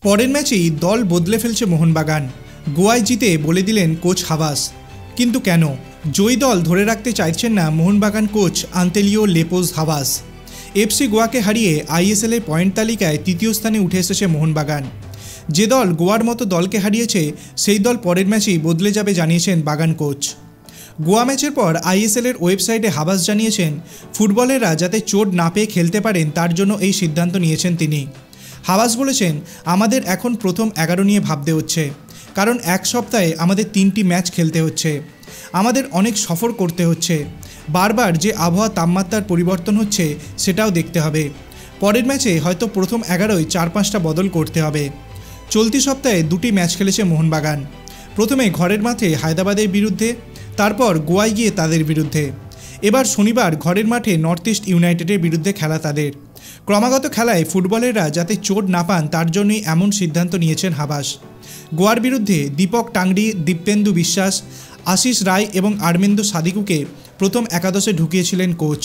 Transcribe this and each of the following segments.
পরের ম্যাচেই দল বদলে ফেলছে মোহনবাগান। গোয়ায় জিতে বলে দিলেন কোচ হাবাস। কিন্তু কেন? জয়ী দল ধরে রাখতে চাইছেন না মোহনবাগান কোচ আন্তেলিও লেপোজ হাবাস। এফসি গোয়াকে হারিয়ে আইএসএলের পয়েন্ট তালিকায় তৃতীয় স্থানে উঠে এসেছে মোহনবাগান। যে দল গোয়ার মতো দলকে হারিয়েছে সেই দল পরের ম্যাচেই বদলে যাবে জানিয়েছেন বাগান কোচ। গোয়া ম্যাচের পর আইএসএলের ওয়েবসাইটে হাবাস জানিয়েছেন ফুটবলাররা যাতে চোট না পেয়ে খেলতে পারেন তার জন্য এই সিদ্ধান্ত নিয়েছেন তিনি। হাবাস বলেছেন, আমাদের এখন প্রথম 11 নিয়ে ভাবতে হচ্ছে, কারণ এক সপ্তাহে আমাদের 3টি ম্যাচ খেলতে হচ্ছে, আমাদের অনেক সফর করতে হচ্ছে, বারবার যে আবহাওয়া তাপমাত্রার পরিবর্তন হচ্ছে সেটাও দেখতে হবে। পরের ম্যাচে হয়তো প্রথম 11য় 4-5টা বদল করতে হবে। চলতি সপ্তাহে 2টি ম্যাচ খেলেছে মোহনবাগান। প্রথমে ঘরের মাঠে হায়দ্রাবাদের বিরুদ্ধে, তারপর গোয়ায় গিয়ে তাদের বিরুদ্ধে, এবার শনিবার ঘরের মাঠে নর্থ ইস্ট ইউনাইটেডের বিরুদ্ধে খেলা তাদের। ক্রমাগত খেলায় ফুটবলাররা যাতে চোট না পান তার জন্যই এমন সিদ্ধান্ত নিয়েছেন হাবাস। গোয়ার বিরুদ্ধে দীপক টাংরি, দীপেন্দু বিশ্বাস, আশিস রায় এবং আরমেন্দু সাদিকুকে প্রথম একাদশে ঢুকিয়েছিলেন কোচ।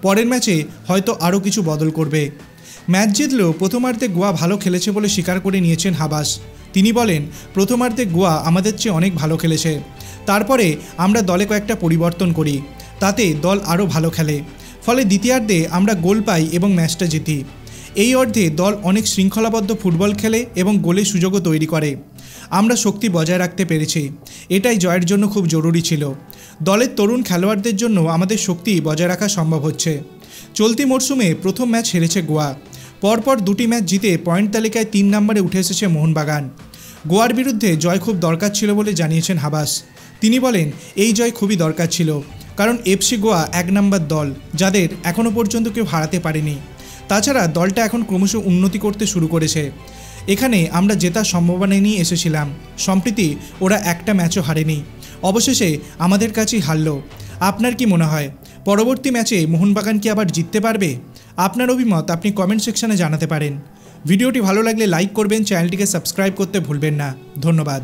পরের ম্যাচে হয়তো আরও কিছু বদল করবে। ম্যাচ জিতলেও প্রথমার্ধে গোয়া ভালো খেলেছে বলে স্বীকার করে নিয়েছেন হাবাস। তিনি বলেন, প্রথমার্ধে গোয়া আমাদের চেয়ে অনেক ভালো খেলেছে, তারপরে আমরা দলে কয়েকটা পরিবর্তন করি, তাতে দল আরও ভালো খেলে, ফলে দ্বিতীয়ার্ধে আমরা গোল পাই এবং ম্যাচটা জিতি। এই অর্ধে দল অনেক শৃঙ্খলাবদ্ধ ফুটবল খেলে এবং গোলের সুযোগও তৈরি করে। আমরা শক্তি বজায় রাখতে পেরেছি, এটাই জয়ের জন্য খুব জরুরি ছিল। দলের তরুণ খেলোয়াড়দের জন্য আমাদের শক্তি বজায় রাখা সম্ভব হচ্ছে। চলতি মরশুমে প্রথম ম্যাচ হেরেছে গোয়া, পরপর 2টি ম্যাচ জিতে পয়েন্ট তালিকায় 3 নম্বরে উঠে এসেছে মোহনবাগান। গোয়ার বিরুদ্ধে জয় খুব দরকার ছিল বলে জানিয়েছেন হাবাস। তিনি বলেন, এই জয় খুবই দরকার ছিল, কারণ এফসি গোয়া 1 নম্বর দল, যাদের এখনও পর্যন্ত কেউ হারাতে পারেনি। তাছাড়া দলটা এখন ক্রমশ উন্নতি করতে শুরু করেছে। এখানে আমরা জেতার সম্ভাবনা নিয়ে এসেছিলাম, সম্প্রতি ওরা একটা ম্যাচও হারেনি, অবশেষে আমাদের কাছেই হারল। আপনার কি মনে হয় পরবর্তী ম্যাচে মোহনবাগান কি আবার জিততে পারবে? আপনার অভিমত আপনি কমেন্ট সেকশনে জানাতে পারেন। ভিডিওটি ভালো লাগলে লাইক করবেন, চ্যানেলটিকে সাবস্ক্রাইব করতে ভুলবেন না। ধন্যবাদ।